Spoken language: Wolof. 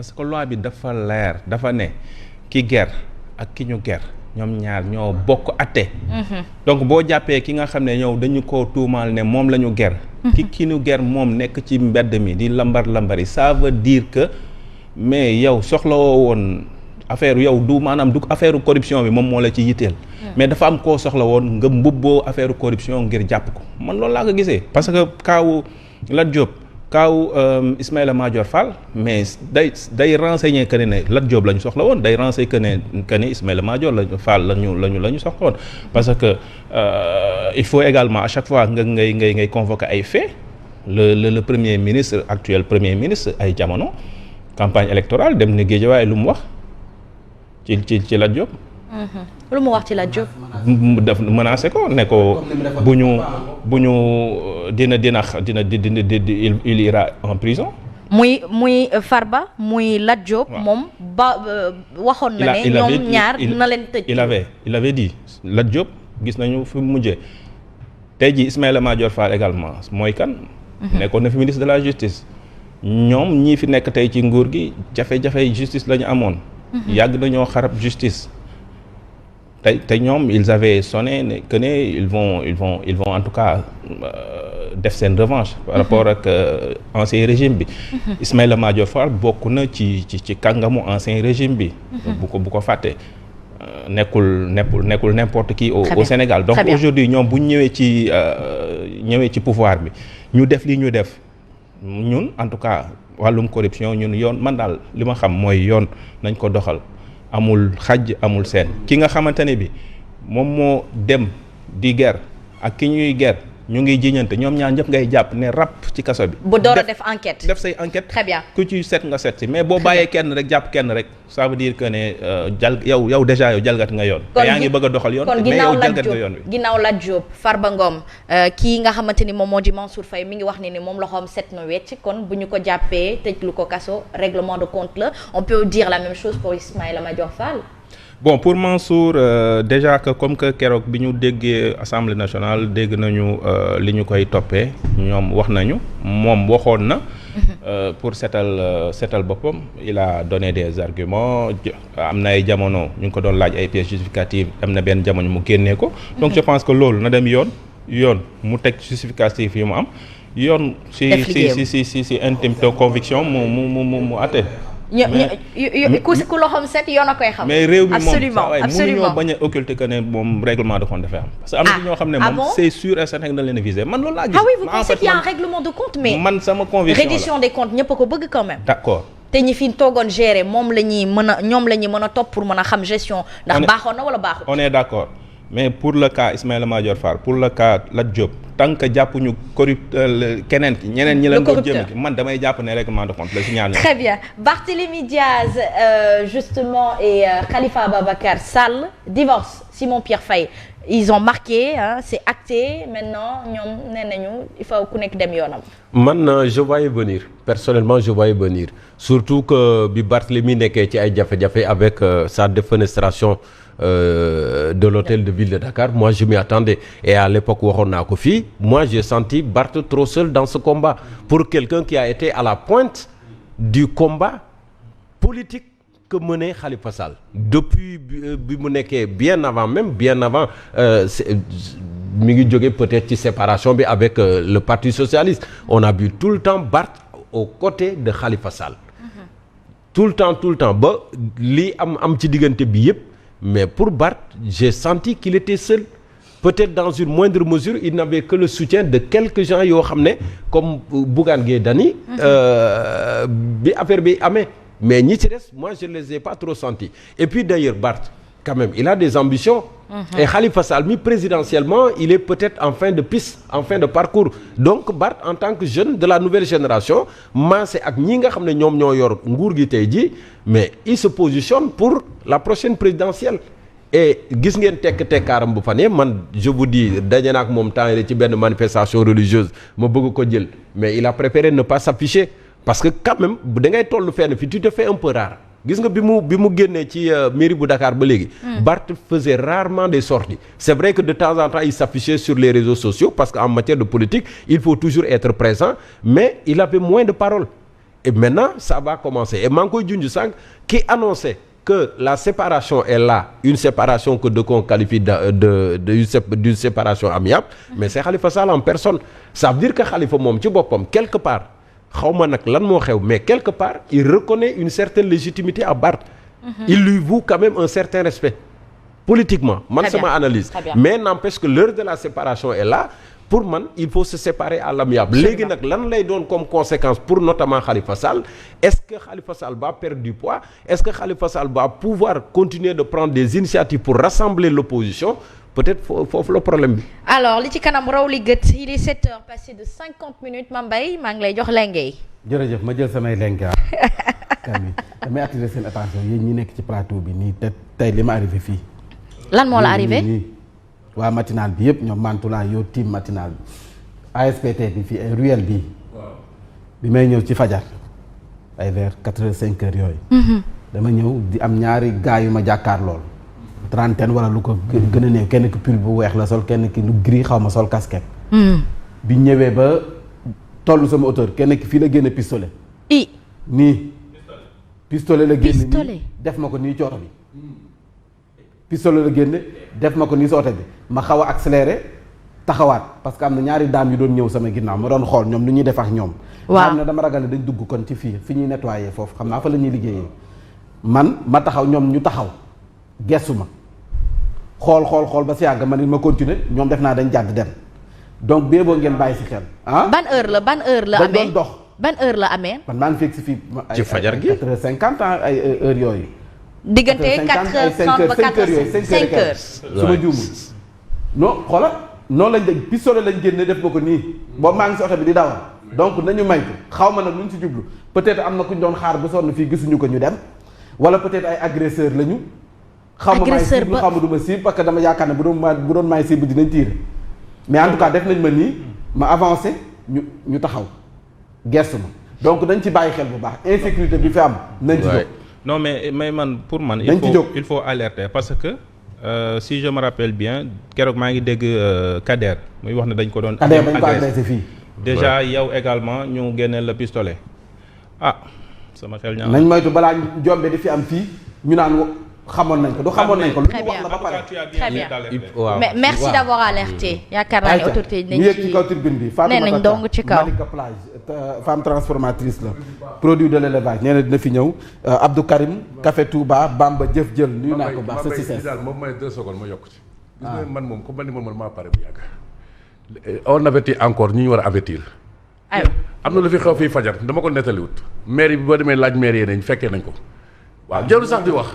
parce que loi bi dafa leer dafa ne ki ger ak ki ñu ger ñoom ñaar ñoo bokk atte. donc boo jàppee ki nga xam ne ñëw dañu ko tuumaal ne moom la ñu ger. ki ñu ger moom nekk ci mbedd mi di lambari ça veut dire que mais yow soxlawoo woon affaire yow du maanaam du affaire corruption bi moom moo la ci yitteel. mais dafa am koo soxla woon nga mbubboo affaire corruption ngir jàpp ko man loolu laa ko gisee. parce que kaawu Lat Diop kaawu Ismaïla Madior Fall mais day renseigner que ne Lat Diop la ñu soxla woon day renseigner que ne Ismaïla Madior Fall la ñu soxla woon. parce que il faut également à chaque fois ngay convoquer ay faits le premier ministre actuel premier ministre ay jamono campagne électorale dem ni Guédiawaye lu mu wax ci Lat Diop. lu mu wax ci Lat Diop. mu def menacé ko ne ko bu ñu dina il ira en prison. muy Farba muy Lat Diop. moom waxoon na ne ñoom ñaar dina leen tëj. il avait dit Lat Diop gis nañu fi mu mujjee tey jii Ismaïla Madior Fall également mooy kan. nekkoon na fi ministre de la justice. ñoom ñii fi nekk tey ci nguur gi jafe-jafe justice la ñu amoon. yàgg nañoo xarab justice. te ñoom ils avaient sonné ne que ne ils vont en tout cas def seen revanche par rapport ak ancien régime bi. Ismaïla Madior Fall bokk na ci kàngamu ancien régime bi. bu ko fàtte nekkul n'importe qui au Sénégal. donc aujourd'hui ñoom bu ñu ñëwee ci pouvoir bi ñu def li ñu def ñun en tout cas wàllum corruption ñun yoon man daal li ma xam mooy yoon nañ ko doxal. amul xaj amul seen ki nga xamante ne bi moom moo dem di ger ak ki ñuy ger ñu ngi jiñante ñoom ñaar ñëpp ngay jàpp ne rap ci kaso bi. bu door a def enquête def say enquête. très bien ku ci set nga set si mais boo bàyyee kenn rek jàpp kenn rek ça veut dire que ne yow déjà yow jalgat nga yoon. te yaa ngi bëgg a doxal yoon. mais yow jalgat nga yoon wi kon ginnaaw Lat Diop Farba Ngom kii nga xamante ni moom moo di Mansour Faye mi ngi wax ni moom loxoom set na wecc kon bu ñu ko jàppee tëj lu ko kaso règlement de compte la on peut dire la même chose pour Ismaïla Madior Fall. bon pour Mansour déjà que comme que keroog bi ñu déggee assemblée nationale dégg nañu li ñu koy toppee ñoom wax nañu moom waxoon na pour setal boppam il a donné des arguments am na ay jamono ñu ngi ko doon laaj ay pièces justificatives am na benn jamono mu génnee ko donc je pense que loolu na dem yoon mu teg justificatif yi mu am yoon si intime de conviction mu àtte. ku loxoom set yoon a koy xam. mais réew mi moom absolument mënuñoo bañ a occulter que ne moom règlement de compte dafay am. parce que am na ci ñoo xam ne moom c'est sûr et certain na leen a viser man loolu laa gis. ah oui vous pensez qu'il y a un règlement de compte mais. man sama conviction la reddition des comptes ñëpp a ko bëgg quand même. d'accord te ñi fi toogoon gérer moom la ñuy mën a topp pour mën a xam gestion. ndax baaxoon na wala baaxul. on est d'accord mais pour le cas Ismaïla Madior Fall pour le cas Lat Diop tant que jàppuñu keneen ki ñeneen ñi leen doon jëm man damay jàpp ne règlement de compte la ci ñaar ñoom. très bien Barthélémy Diaz justement et Khalifa Ababacar Sall divorce Simon Pierre Faye ils ont marqué c'est acté maintenant ñoom nee nañu il faut ku nekk dem yoonam. man je voyais venir personnellement je voyais venir surtout que bi Barthélémy nekkee ci ay jafe-jafe avec sa défenestration de l'hôtel de ville de Dakar moi je m'y attendais et à l'époque waxoon naa ko fii moi j'ai senti Barth trop seul dans ce combat pour quelqu'un qui a été à la pointe du combat politique que menait Khalifa Sall depuis bi mu nekkee bien avant mi ngi jóge peut-être ci séparation bi avec le Parti socialiste on a vu tout le temps Barth aux côtés de Khalifa Sall tout le temps ba lii am ci diggante bi yëpp. Mais pour Barth, j'ai senti qu'il était seul. Peut-être dans une moindre mesure, il n'avait que le soutien de quelques gens yoo xam ne comme Bougane Gueye Dany bi affaire bi amee mais ñi ci des moi je les ai pas trop sentis. Et puis d'ailleurs Barth quand même il a des ambitions. Et Khalifa Sall mi présidentiellement il est peut-être en fin de piste en fin de parcours donc Barth en tant que jeune de la nouvelle génération maase ak ñi nga xam ne ñoom ñoo yor nguur gi tey jii mais il se positionne pour la prochaine présidentielle et gis ngeen tekkaaram bu fan man je vous dis daje na ak moom temps ci benn manifestation religieuse ma bëgg ko jël mais il a préféré ne pas s'afficher parce que quand même da ngay toll fenn fi tu te fais un peu rare. gis nga bi mu génnee ci mairie bu Dakar ba léegi. Barth faisait rarement des sorties. C'est vrai que de temps en temps il s'affichait sur les réseaux sociaux parce qu'en matière de politique il faut toujours être présent mais il avait moins de paroles et maintenant ça va commencer et maa ngi koy junj sànq qui annonçait que la séparation est là une séparation que de qu'on qualifie d'une séparation amiable mais c'est Khalifa Sall en personne ça veut dire que Khalifa moom ci boppam quelque part xaw ma nag lan moo xew mais quelque part il reconnaît une certaine légitimité à Barth il lui voue quand même un certain respect politiquement man sama analyse mais n'empêche que l'heure de la séparation est là pour man il faut se séparer à l'amiable léegi nag lan lay doon comme conséquence pour notamment Khalifa Sall est-ce que Khalifa Sall va perdre du poids est-ce que Khalifa Sall va pouvoir continuer de prendre des initiatives pour rassembler l'opposition peut-être foofu le problème bi. alors li ci kanam raw li gët il est 7 heures passées de 50 minutes Mame Mbaye maa ngi lay jox lengay. jërëjëf ma jël samay lenga kami damay attirer seen attention yéen ñi nekk ci plateau bi nii te tey li ma arrivé fii. lan moo la arrivé waa matinal bi yëpp ñoom Mantoula yow team matinal bi ASPT bi fii ay ruelle bii bi may ñëw ci fajar ay vers 4 heures 5 heures yooyu dama ñëw di am ñaari gars yu ma jàkkaar lool trentaine wala lu ko gën a néew kenn ki pull bu weex la sol kenn ki lu gris xaw ma sol casquette bi ñëwee ba tollu sama hauteur kenn ki fii la génne pistolet nii pistolet la génne nii def ma ko nii cooto bi pistolet la génne def ma ko nii soote bi ma xaw a accéléré taxawaat parce que am na ñaari daam yu doon ñëw sama ginnaaw ma doon xool ñoom lu ñuy def ak ñoom. waaw xam ne dama ragal ne dañ dugg kon ci fii fi ñuy nettoyer foofu xam naa fa la ñuy liggéeyee man ma taxaw ñoom ñu taxaw gestu ma xool ba si yàgg ma ne ma continuer ñoom def naa dañ jàdd dem donc bee boo ngeen bàyyi si xel. ban heure la amee dañ doon dox. ban heure la amee. man maa ngi fekk si fii. ci fajar gi 4h50 ay heure yooyu. diggante 4h30 ba 5h. su ma juumul non xoolal noonu lañ dégg pistolet lañ génne def ma ko nii boobu maa ngi si oto bi di dawal donc nañu maytu xaw ma nag lu ñu si jublu peut-être am na ku ñu doon xaar ba sonn fii gisuñu ko ñu dem wala peut-être ay agresseur lañu. agresseur ba xaw ma du ma cible parce que dama yaakaar ne bu doon maay cible dinañ tiire mais en tout cas def nañ ma nii ma avancé ñu taxaw gestu ma donc dañ ci bàyyi xel bu baax insécurité bi fi am nañ ci jóg. non mais man pour man il faut alerter parce que si je me rappelle bien keroog maa ngi dégg Kader muy wax ne dañ ko doon agressé fii déjà yow également ñu génneel le pistolet sama xel ñaaw nañ moytu balaa jombe di fi am fii ñu naan xamoon nañ ko du xamoon nañ ko lu ñu wax la ba pare très bien mais merci d'avoir alerté yaakaar naa ne autorité yi ñu yëg ci kaw tribune bi nee nañ dong ci kaw Malika Plage femme transformatrice la produit de l'élevage nee na dina fi ñëw Abdou Karim Café Touba Bamba jëf jël nuyu naa ko baax sa si ses daal moom may 2 secondes ma yokk ci gis nga man moom comme man ni man maa pare bu yàgg on avertit encore ñi ñu war a avertir am na lu fi xew fii fajar dama ko nettaliwut maire bi boo demee laaj maire yi nañ fekkee nañ ko waaw jarul sax di wax